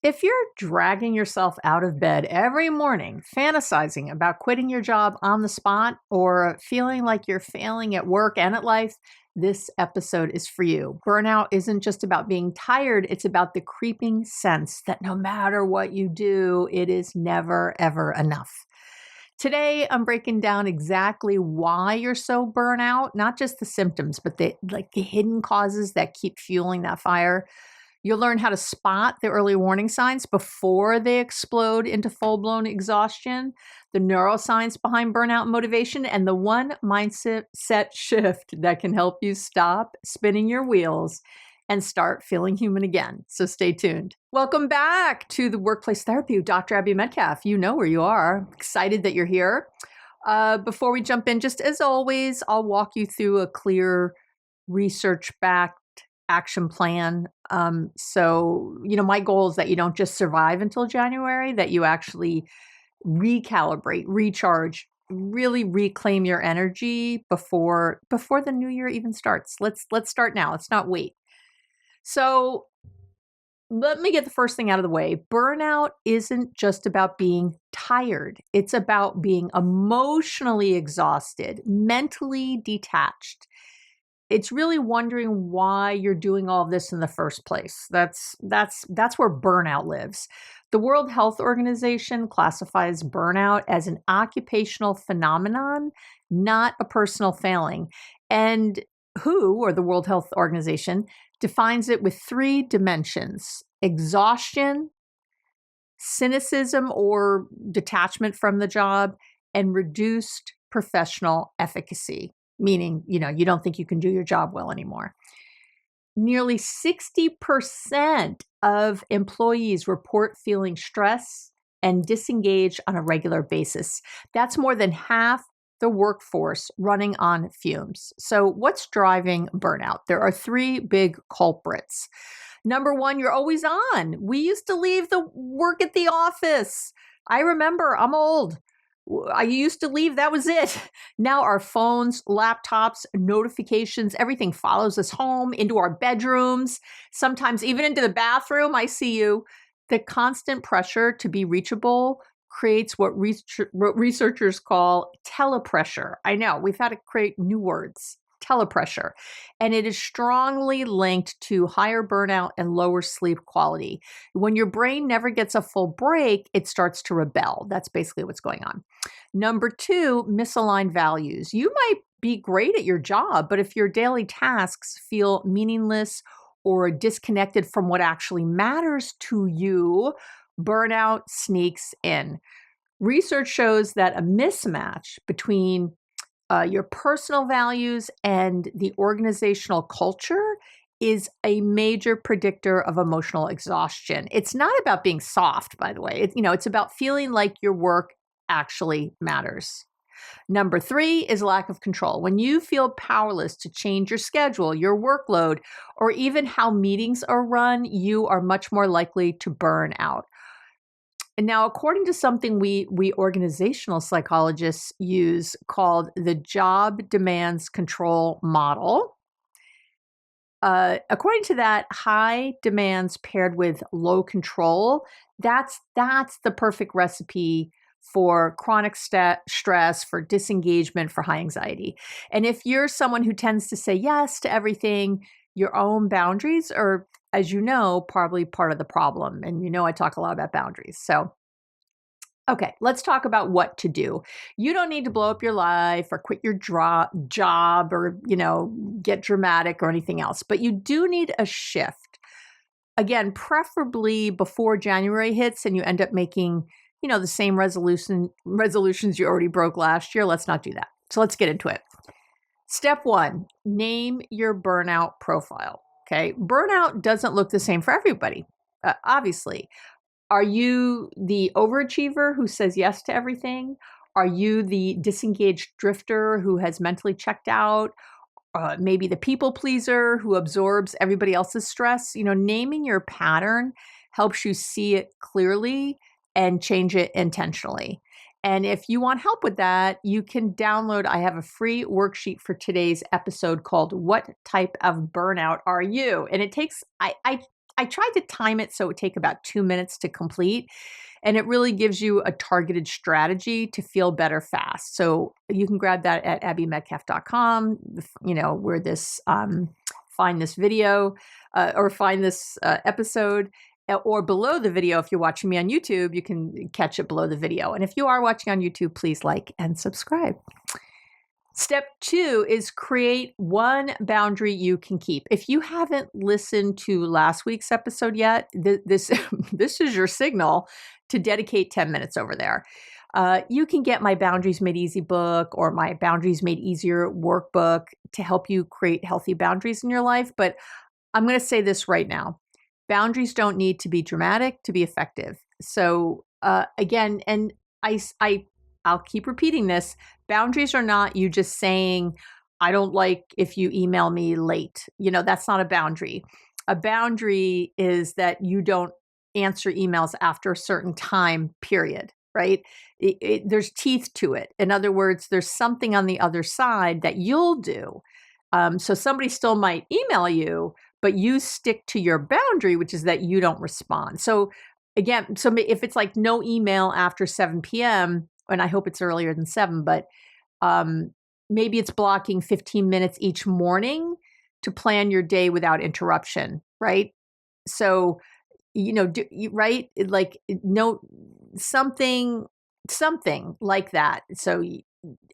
If you're dragging yourself out of bed every morning, fantasizing about quitting your job on the spot, or feeling like you're failing at work and at life, this episode is for you. Burnout isn't just about being tired, it's about the creeping sense that no matter what you do, it is never, ever enough. Today, I'm breaking down exactly why you're so burnt out, not just the symptoms, but the hidden causes that keep fueling that fire. You'll learn how to spot the early warning signs before they explode into full-blown exhaustion, the neuroscience behind burnout and motivation, and the one mindset shift that can help you stop spinning your wheels and start feeling human again. So stay tuned. Welcome back to the Workplace Therapy with Dr. Abby Medcalf. You know where you are. Excited that you're here. Before we jump in, just as always, I'll walk you through a clear research-backed action plan. My goal is that you don't just survive until January, that you actually recalibrate, recharge, really reclaim your energy before the new year even starts. Let's start now. Let's not wait. So let me get the first thing out of the way. Burnout isn't just about being tired. It's about being emotionally exhausted, mentally detached. It's really wondering why you're doing all of this in the first place. That's where burnout lives. The World Health Organization classifies burnout as an occupational phenomenon, not a personal failing. And the World Health Organization, defines it with three dimensions: exhaustion, cynicism or detachment from the job, and reduced professional efficacy. Meaning, you don't think you can do your job well anymore. Nearly 60% of employees report feeling stress and disengaged on a regular basis. That's more than half the workforce running on fumes. So what's driving burnout? There are three big culprits. Number one, you're always on. We used to leave the work at the office. I remember, I'm old. I used to leave, that was it. Now our phones, laptops, notifications, everything follows us home, into our bedrooms, sometimes even into the bathroom. I see you. The constant pressure to be reachable creates what researchers call telepressure. I know, we've had to create new words. Telepressure. And it is strongly linked to higher burnout and lower sleep quality. When your brain never gets a full break, it starts to rebel. That's basically what's going on. Number two, misaligned values. You might be great at your job, but if your daily tasks feel meaningless or disconnected from what actually matters to you, burnout sneaks in. Research shows that a mismatch between your personal values and the organizational culture is a major predictor of emotional exhaustion. It's not about being soft, by the way. It's about feeling like your work actually matters. Number three is lack of control. When you feel powerless to change your schedule, your workload, or even how meetings are run, you are much more likely to burn out. And now, according to something we organizational psychologists use called the job demands control model, according to that, high demands paired with low control, that's the perfect recipe for chronic stress, for disengagement, for high anxiety. And if you're someone who tends to say yes to everything, your own boundaries are, as you know, probably part of the problem. And I talk a lot about boundaries. So, okay, let's talk about what to do. You don't need to blow up your life or quit your job or, get dramatic or anything else, but you do need a shift. Again, preferably before January hits and you end up making, the same resolutions you already broke last year. Let's not do that. So let's get into it. Step one, name your burnout profile. Okay. Burnout doesn't look the same for everybody, obviously. Are you the overachiever who says yes to everything? Are you the disengaged drifter who has mentally checked out? Maybe the people pleaser who absorbs everybody else's stress? Naming your pattern helps you see it clearly and change it intentionally. And if you want help with that, you can download, I have a free worksheet for today's episode called What Type of Burnout Are You? And it takes, I I tried to time it so it would take about 2 minutes to complete. And it really gives you a targeted strategy to feel better fast. So you can grab that at abbymedcalf.com, where find this video or find this episode. Or below the video, if you're watching me on YouTube, you can catch it below the video. And if you are watching on YouTube, please like and subscribe. Step 2 is create one boundary you can keep. If you haven't listened to last week's episode yet, this is your signal to dedicate 10 minutes over there. You can get my Boundaries Made Easy book or my Boundaries Made Easier workbook to help you create healthy boundaries in your life. But I'm going to say this right now. Boundaries don't need to be dramatic to be effective. So again, and I'll keep repeating this. Boundaries are not you just saying, I don't like if you email me late. That's not a boundary. A boundary is that you don't answer emails after a certain time period, right? There's teeth to it. In other words, there's something on the other side that you'll do. So somebody still might email you, but you stick to your boundary, which is that you don't respond. So again, if it's like no email after 7 p.m., and I hope it's earlier than 7, but maybe it's blocking 15 minutes each morning to plan your day without interruption, right? So, right? Like something like that. So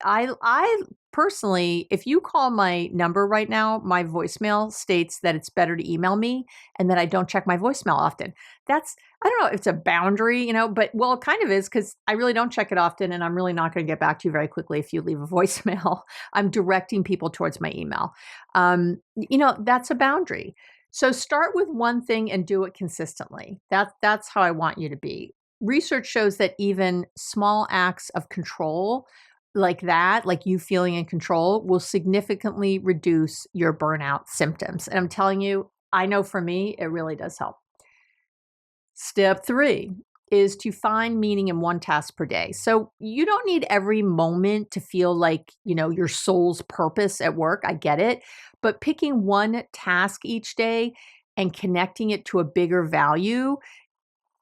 I personally, if you call my number right now, my voicemail states that it's better to email me and that I don't check my voicemail often. I don't know if it's a boundary, but it kind of is because I really don't check it often and I'm really not going to get back to you very quickly if you leave a voicemail. I'm directing people towards my email. That's a boundary. So start with one thing and do it consistently. That's how I want you to be. Research shows that even small acts of control like that, like you feeling in control, will significantly reduce your burnout symptoms. And I'm telling you, I know for me, it really does help. Step 3 is to find meaning in one task per day. So you don't need every moment to feel like, your soul's purpose at work. I get it. But picking one task each day and connecting it to a bigger value,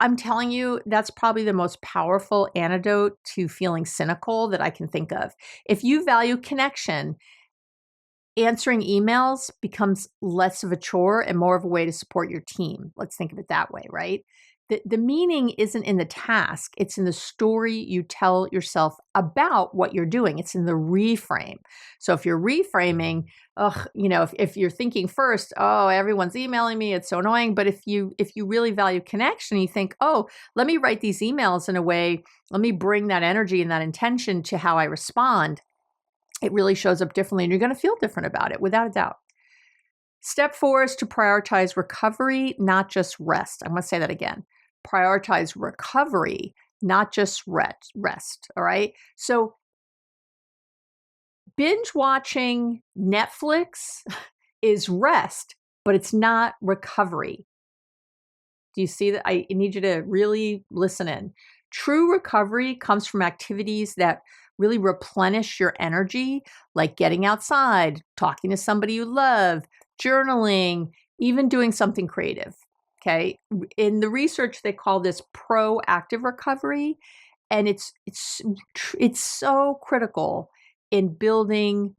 I'm telling you, that's probably the most powerful antidote to feeling cynical that I can think of. If you value connection, answering emails becomes less of a chore and more of a way to support your team. Let's think of it that way, right? The meaning isn't in the task. It's in the story you tell yourself about what you're doing. It's in the reframe. So if you're reframing, if you're thinking first, oh, everyone's emailing me, it's so annoying. But if you really value connection, you think, oh, let me write these emails in a way, let me bring that energy and that intention to how I respond. It really shows up differently and you're going to feel different about it without a doubt. Step 4 is to prioritize recovery, not just rest. I'm going to say that again. Prioritize recovery, not just rest. All right. So binge watching Netflix is rest, but it's not recovery. Do you see that? I need you to really listen in. True recovery comes from activities that really replenish your energy, like getting outside, talking to somebody you love, journaling, even doing something creative. Okay. In the research, they call this proactive recovery. And it's so critical in building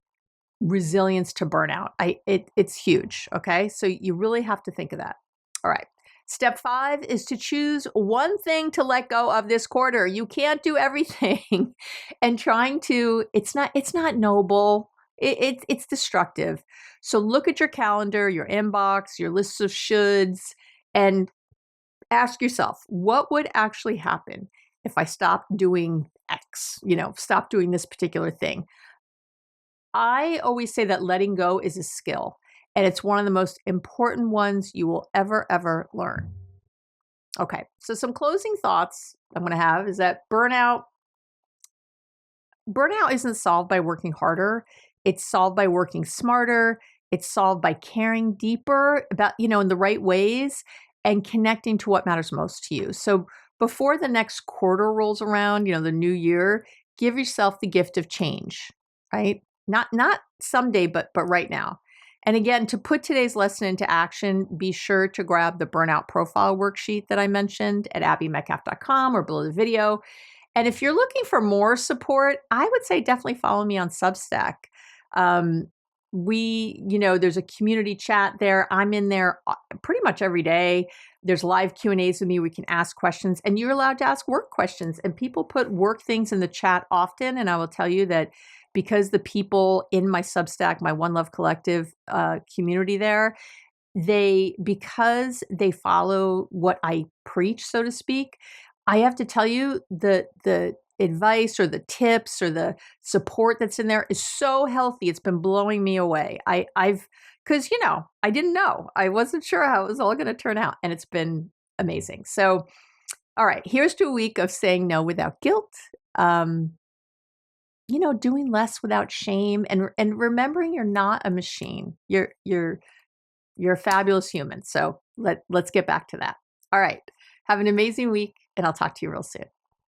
resilience to burnout. It's huge. Okay. So you really have to think of that. All right. Step 5 is to choose one thing to let go of this quarter. You can't do everything. And it's not noble. It's destructive. So look at your calendar, your inbox, your lists of shoulds, and ask yourself, what would actually happen if I stopped doing X, stop doing this particular thing? I always say that letting go is a skill, and it's one of the most important ones you will ever learn. Okay, so some closing thoughts I'm going to have is that burnout isn't solved by working harder. It's solved by working smarter. It's solved by caring deeper about, in the right ways and connecting to what matters most to you. So before the next quarter rolls around, the new year, give yourself the gift of change, right? Not someday, but right now. And again, to put today's lesson into action, be sure to grab the Burnout Profile worksheet that I mentioned at abbymedcalf.com or below the video. And if you're looking for more support, I would say definitely follow me on Substack. There's a community chat there. I'm in there pretty much every day. There's live Q&As with me. We can ask questions, and you're allowed to ask work questions. And people put work things in the chat often. And I will tell you that because the people in my Substack, my One Love Collective community there, because they follow what I preach, so to speak, I have to tell you the advice or the tips or the support that's in there is so healthy. It's been blowing me away. Because I didn't know. I wasn't sure how it was all going to turn out, and it's been amazing. So, all right, here's to a week of saying no without guilt. Doing less without shame, and remembering you're not a machine. You're a fabulous human. So let's get back to that. All right. Have an amazing week, and I'll talk to you real soon.